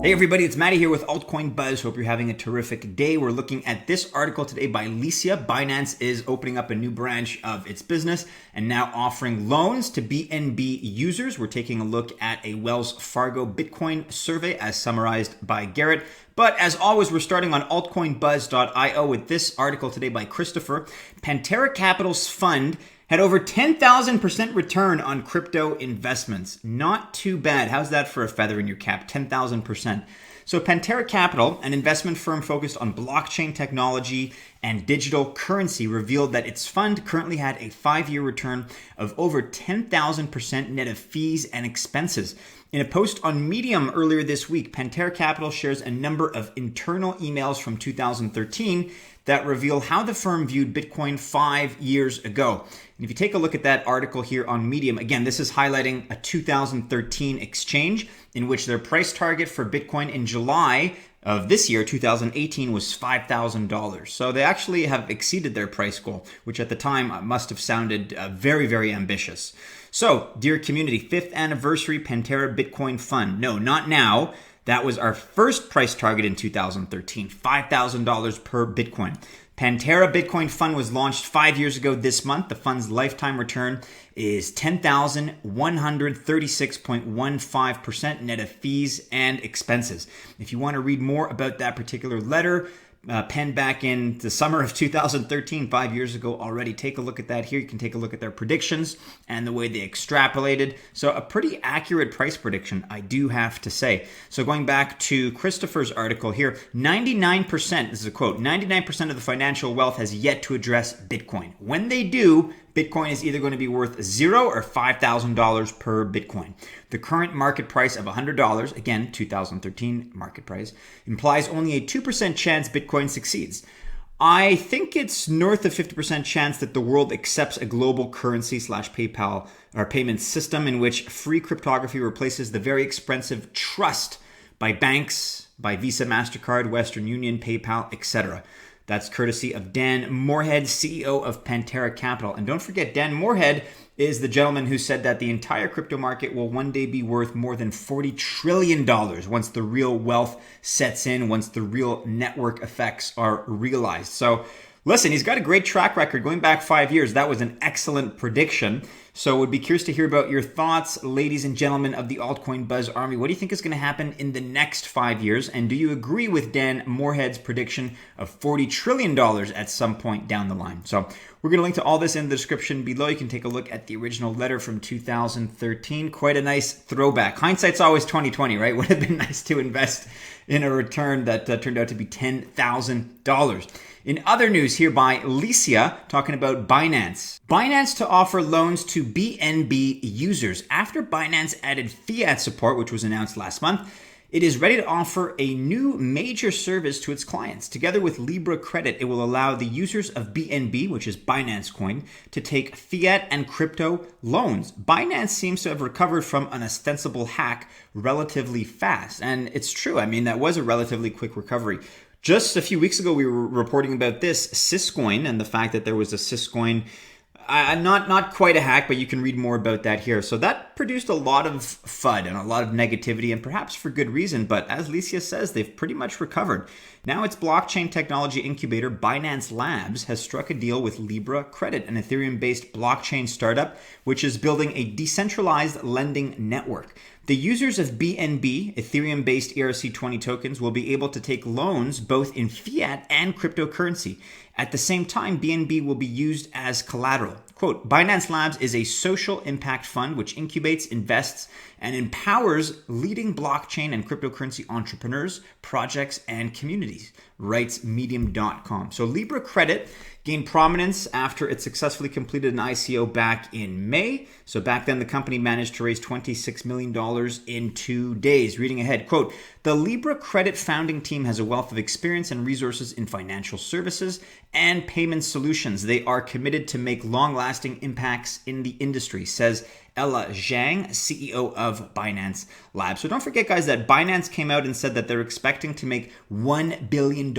Hey everybody, it's Mattie here with Altcoin Buzz. Hope you're having a terrific day. We're looking at this article today by Licia. Binance is opening up a new branch of its business and now offering loans to BNB users. We're taking a look at a Wells Fargo Bitcoin survey as summarized by Garrett. But as always, we're starting on altcoinbuzz.io with this article today by Christopher. Pantera Capital's fund had over 10,000% return on crypto investments. Not too bad. How's that for a feather in your cap? 10,000%. So Pantera Capital, an investment firm focused on blockchain technology and digital currency, revealed that its fund currently had a 5-year return of over 10,000% net of fees and expenses. In a post on Medium earlier this week, Pantera Capital shares a number of internal emails from 2013 that reveal how the firm viewed Bitcoin 5 years ago. And if you take a look at that article here on Medium, again, this is highlighting a 2013 exchange in which their price target for Bitcoin in July of this year, 2018, was $5,000. So they actually have exceeded their price goal, which at the time must have sounded very, very ambitious. So, dear community, 5th anniversary Pantera Bitcoin Fund. No, not now. That was our first price target in 2013, $5,000 per Bitcoin. Pantera Bitcoin Fund was launched 5 years ago this month. The fund's lifetime return is 10,136.15% net of fees and expenses. If you want to read more about that particular letter, penned back in the summer of 2013, 5 years ago already. Take a look at that here. You can take a look at their predictions and the way they extrapolated. So a pretty accurate price prediction, I do have to say. So going back to Christopher's article here, 99%, this is a quote, 99% of the financial wealth has yet to address Bitcoin. When they do, Bitcoin is either going to be worth $0 or $5,000 per Bitcoin. The current market price of $100, again, 2013 market price, implies only a 2% chance Bitcoin succeeds. I think it's north of 50% chance that the world accepts a global currency / PayPal or payment system in which free cryptography replaces the very expensive trust by banks, by Visa, MasterCard, Western Union, PayPal, etc. That's courtesy of Dan Morehead, CEO of Pantera Capital. And don't forget, Dan Morehead is the gentleman who said that the entire crypto market will one day be worth more than $40 trillion once the real wealth sets in, once the real network effects are realized. So listen, he's got a great track record going back 5 years. That was an excellent prediction. So would be curious to hear about your thoughts, ladies and gentlemen of the Altcoin Buzz Army. What do you think is going to happen in the next 5 years? And do you agree with Dan Morehead's prediction of $40 trillion at some point down the line? So we're going to link to all this in the description below. You can take a look at the original letter from 2013. Quite a nice throwback. Hindsight's always 20/20, right? Would have been nice to invest in a return that turned out to be $10,000. In other news here by Licia, talking about Binance. Binance to offer loans to BNB users. After Binance added fiat support, which was announced last month, it is ready to offer a new major service to its clients. Together with Libra Credit, it will allow the users of BNB, which is Binance Coin, to take fiat and crypto loans. Binance seems to have recovered from an ostensible hack relatively fast. And it's true. I mean, that was a relatively quick recovery. Just a few weeks ago, we were reporting about this Syscoin and the fact that there was a Syscoin, not quite a hack, but you can read more about that here. So that produced a lot of FUD and a lot of negativity, and perhaps for good reason. But as Licia says, they've pretty much recovered. Now its blockchain technology incubator, Binance Labs, has struck a deal with Libra Credit, an Ethereum-based blockchain startup, which is building a decentralized lending network. The users of BNB, Ethereum-based ERC20 tokens, will be able to take loans both in fiat and cryptocurrency. At the same time, BNB will be used as collateral. Quote, Binance Labs is a social impact fund which incubates, invests, and empowers leading blockchain and cryptocurrency entrepreneurs, projects, and communities, writes Medium.com. So Libra Credit gained prominence after it successfully completed an ICO back in May. So back then, the company managed to raise $26 million in 2 days. Reading ahead, quote, the Libra Credit founding team has a wealth of experience and resources in financial services and payment solutions. They are committed to make long-lasting impacts in the industry, says Ella Zhang, CEO of Binance Labs. So don't forget, guys, that Binance came out and said that they're expecting to make $1 billion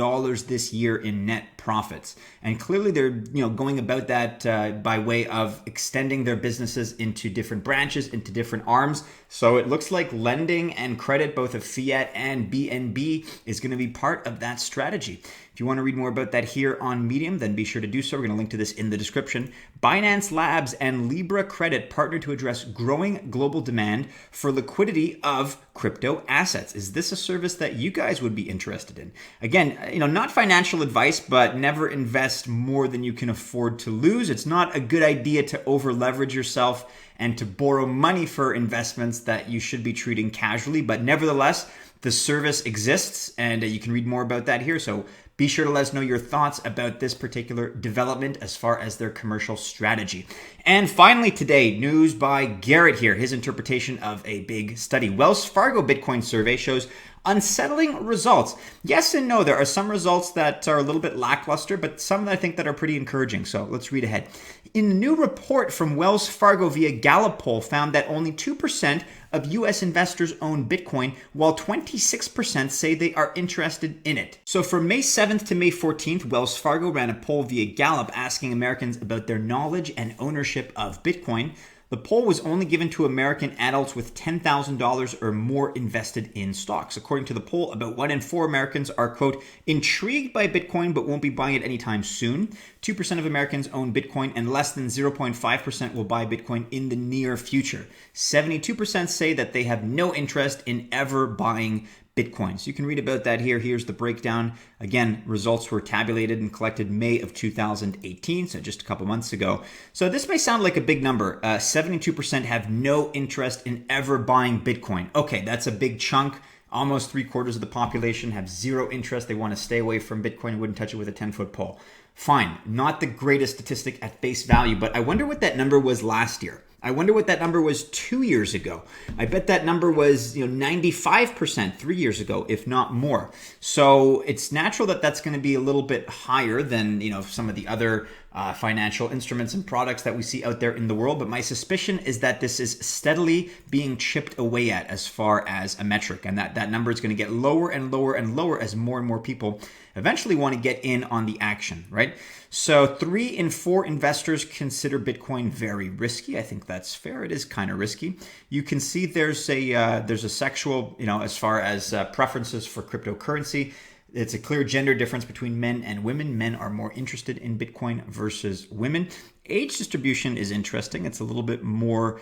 this year in net profits. And clearly they're going about that by way of extending their businesses into different branches, into different arms. So it looks like lending and credit, both of fiat and BNB, is going to be part of that strategy. If you want to read more about that here on Medium, then be sure to do so. We're going to link to this in the description. Binance Labs and Libra Credit partnered to address growing global demand for liquidity of crypto assets. Is this a service that you guys would be interested in? Again, not financial advice, but never invest more than you can afford to lose. It's not a good idea to over leverage yourself and to borrow money for investments that you should be treating casually. But nevertheless, the service exists, and you can read more about that here. So be sure to let us know your thoughts about this particular development as far as their commercial strategy. And finally today, news by Garrett here, his interpretation of a big study. Wells Fargo Bitcoin survey shows unsettling results. Yes and no. There are some results that are a little bit lackluster, but some that I think that are pretty encouraging. So let's read ahead. In a new report from Wells Fargo via Gallup poll found that only 2% of US investors own Bitcoin, while 26% say they are interested in it. So from May 7th to May 14th, Wells Fargo ran a poll via Gallup asking Americans about their knowledge and ownership of Bitcoin. The poll was only given to American adults with $10,000 or more invested in stocks. According to the poll, about 1 in 4 Americans are, quote, intrigued by Bitcoin but won't be buying it anytime soon. 2% of Americans own Bitcoin and less than 0.5% will buy Bitcoin in the near future. 72% say that they have no interest in ever buying Bitcoin. So you can read about that here. Here's the breakdown. Again, results were tabulated and collected May of 2018, so just a couple months ago. So this may sound like a big number. 72% have no interest in ever buying Bitcoin. Okay, that's a big chunk. Almost 3/4 of the population have zero interest. They want to stay away from Bitcoin and wouldn't touch it with a 10-foot pole. Fine, not the greatest statistic at face value, but I wonder what that number was last year. I wonder what that number was 2 years ago. I bet that number was 95% 3 years ago, if not more. So it's natural that that's going to be a little bit higher than some of the other financial instruments and products that we see out there in the world. But my suspicion is that this is steadily being chipped away at as far as a metric, and that number is going to get lower and lower and lower as more and more people eventually want to get in on the action, right? So 3 in 4 investors consider Bitcoin very risky. I think that's fair. It is kind of risky. You can see there's a sexual, as far as preferences for cryptocurrency. It's a clear gender difference between men and women. Men are more interested in Bitcoin versus women. Age distribution is interesting. It's a little bit more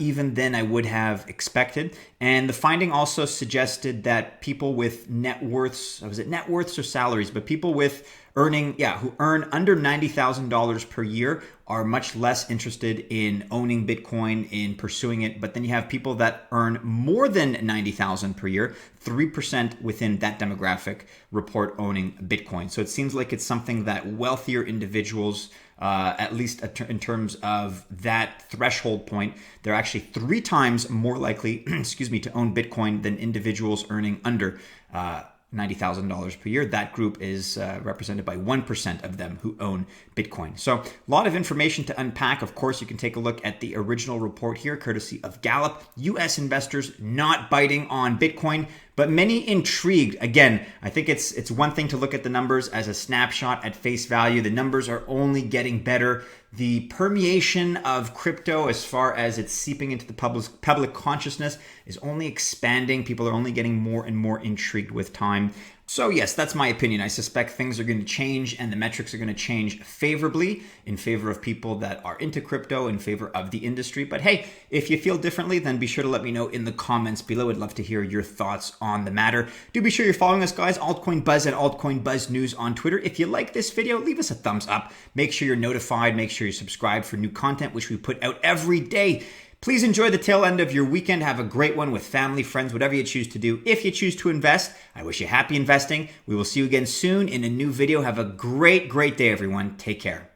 even than I would have expected. And the finding also suggested that people with net worths, was it net worths or salaries, but people with who earn under $90,000 per year are much less interested in owning Bitcoin, in pursuing it. But then you have people that earn more than $90,000 per year, 3% within that demographic report owning Bitcoin. So it seems like it's something that wealthier individuals, at least in terms of that threshold point, they're actually 3 times more likely, to own Bitcoin than individuals earning under $90,000 per year. That group is represented by 1% of them who own Bitcoin. So a lot of information to unpack. Of course, you can take a look at the original report here, courtesy of Gallup. U.S. investors not biting on Bitcoin, but many intrigued. Again, I think it's one thing to look at the numbers as a snapshot at face value. The numbers are only getting better. The permeation of crypto, as far as it's seeping into the public consciousness, is only expanding. People are only getting more and more intrigued with time. So yes, that's my opinion. I suspect things are going to change and the metrics are going to change favorably in favor of people that are into crypto, in favor of the industry. But hey, if you feel differently, then be sure to let me know in the comments below. I'd love to hear your thoughts on the matter. Do be sure you're following us, guys, Altcoin Buzz and Altcoin Buzz News on Twitter. If you like this video, leave us a thumbs up. Make sure you're notified. Make sure you're subscribed for new content, which we put out every day. Please enjoy the tail end of your weekend. Have a great one with family, friends, whatever you choose to do. If you choose to invest, I wish you happy investing. We will see you again soon in a new video. Have a great, great day, everyone. Take care.